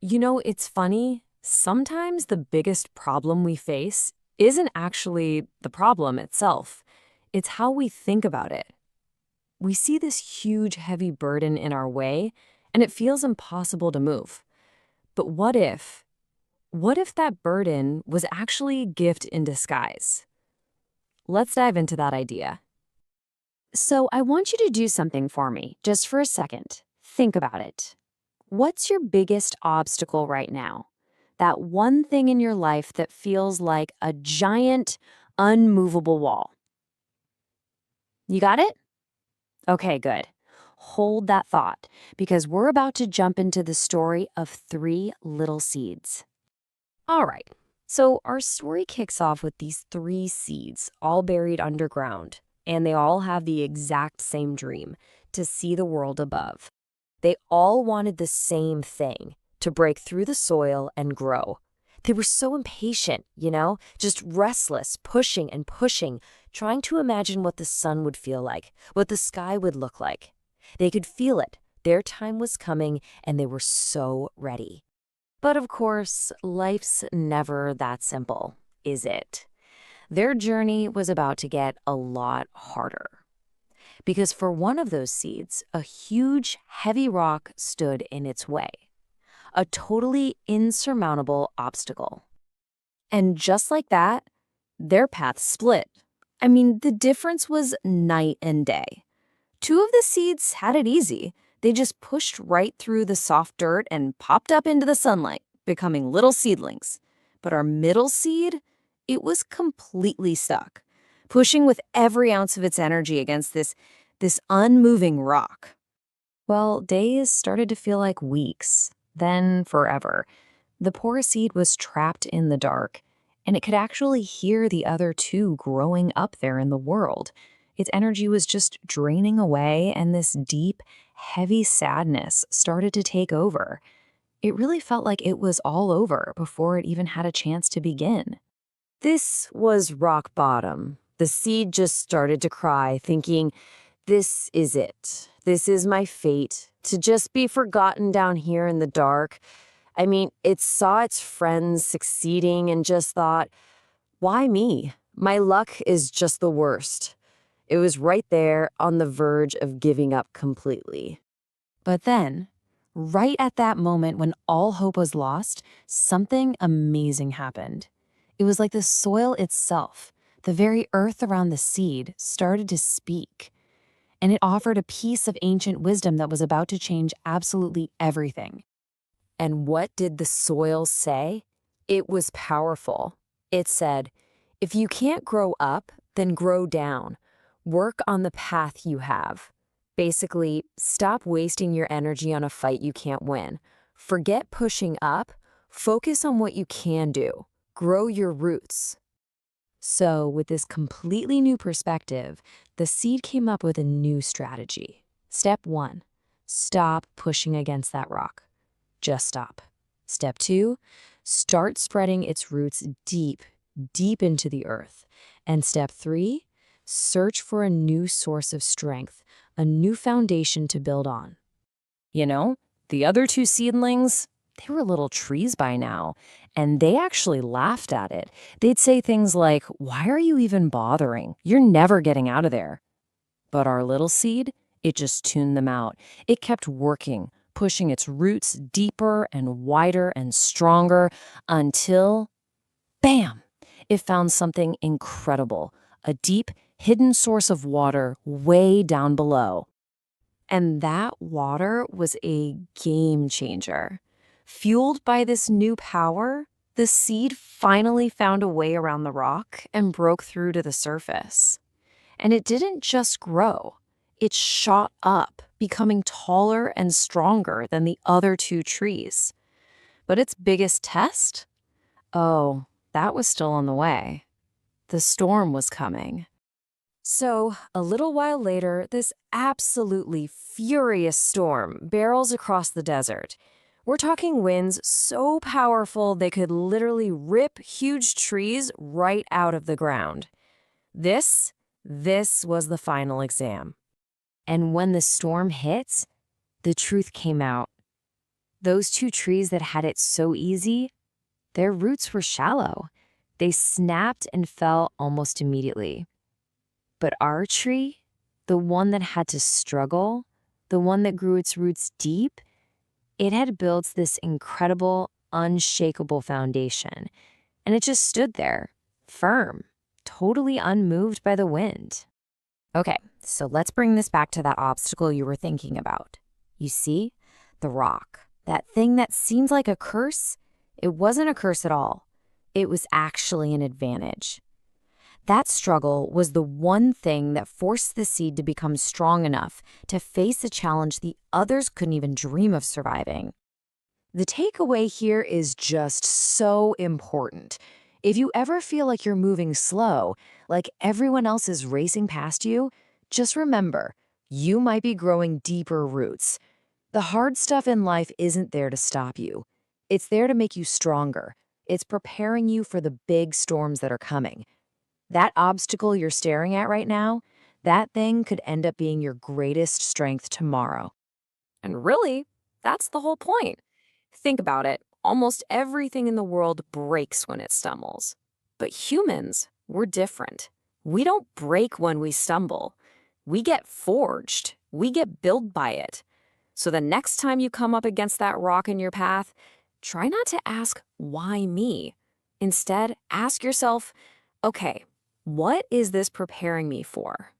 It's funny. Sometimes the biggest problem we face isn't actually the problem itself. It's how we think about it. We see this huge, heavy burden in our way, and it feels impossible to move. But what if that burden was actually a gift in disguise? Let's dive into that idea. So I want you to do something for me, just for a second. Think about it. What's your biggest obstacle right now? That one thing in your life that feels like a giant, unmovable wall. You got it? Okay, good. Hold that thought because we're about to jump into the story of three little seeds. All right, so our story kicks off with these three seeds, all buried underground, and they all have the exact same dream to see the world above. They all wanted the same thing to break through the soil and grow. They were so impatient, just restless, pushing and pushing, trying to imagine what the sun would feel like, what the sky would look like. They could feel it. Their time was coming, and they were so ready. But of course, life's never that simple, is it? Their journey was about to get a lot harder. Because for one of those seeds, a huge, heavy rock stood in its way. A totally insurmountable obstacle. And just like that, their paths split. I mean, the difference was night and day. Two of the seeds had it easy. They just pushed right through the soft dirt and popped up into the sunlight, becoming little seedlings. But our middle seed, it was completely stuck, pushing with every ounce of its energy against this unmoving rock. Well, days started to feel like weeks, then forever. The poor seed was trapped in the dark, and it could actually hear the other two growing up there in the world. Its energy was just draining away, and this deep, heavy sadness started to take over. It really felt like it was all over before it even had a chance to begin. This was rock bottom. The seed just started to cry, thinking, this is it. This is my fate, to just be forgotten down here in the dark. I mean, it saw its friends succeeding and just thought, why me? My luck is just the worst. It was right there on the verge of giving up completely. But then, right at that moment when all hope was lost, something amazing happened. It was like the soil itself, the very earth around the seed, started to speak. And it offered a piece of ancient wisdom that was about to change absolutely everything. And what did the soil say? It was powerful. It said, if you can't grow up, then grow down. Work on the path you have. Basically, stop wasting your energy on a fight you can't win. Forget pushing up. Focus on what you can do. Grow your roots. So, with this completely new perspective, the seed came up with a new strategy. Step 1, stop pushing against that rock. Just stop. Step 2, start spreading its roots deep, deep into the earth. And step 3, search for a new source of strength, a new foundation to build on. The other two seedlings, they were little trees by now, and they actually laughed at it. They'd say things like, why are you even bothering? You're never getting out of there. But our little seed, it just tuned them out. It kept working, pushing its roots deeper and wider and stronger until, bam, it found something incredible, a deep, hidden source of water way down below. And that water was a game changer. Fueled by this new power, the seed finally found a way around the rock and broke through to the surface. And it didn't just grow. It shot up, becoming taller and stronger than the other two trees. But its biggest test? Oh, that was still on the way. The storm was coming. So, a little while later, this absolutely furious storm barrels across the desert. We're talking winds so powerful they could literally rip huge trees right out of the ground. This was the final exam. And when the storm hit, the truth came out. Those two trees that had it so easy, their roots were shallow. They snapped and fell almost immediately. But our tree, the one that had to struggle, the one that grew its roots deep, it had built this incredible, unshakable foundation. And it just stood there, firm, totally unmoved by the wind. Okay, so let's bring this back to that obstacle you were thinking about. You see, the rock, that thing that seems like a curse, it wasn't a curse at all. It was actually an advantage. That struggle was the one thing that forced the seed to become strong enough to face a challenge the others couldn't even dream of surviving. The takeaway here is just so important. If you ever feel like you're moving slow, like everyone else is racing past you, just remember, you might be growing deeper roots. The hard stuff in life isn't there to stop you. It's there to make you stronger. It's preparing you for the big storms that are coming. That obstacle you're staring at right now, that thing could end up being your greatest strength tomorrow. And really, that's the whole point. Think about it. Almost everything in the world breaks when it stumbles. But humans, we're different. We don't break when we stumble. We get forged. We get built by it. So the next time you come up against that rock in your path, try not to ask, why me? Instead, ask yourself, okay, what is this preparing me for?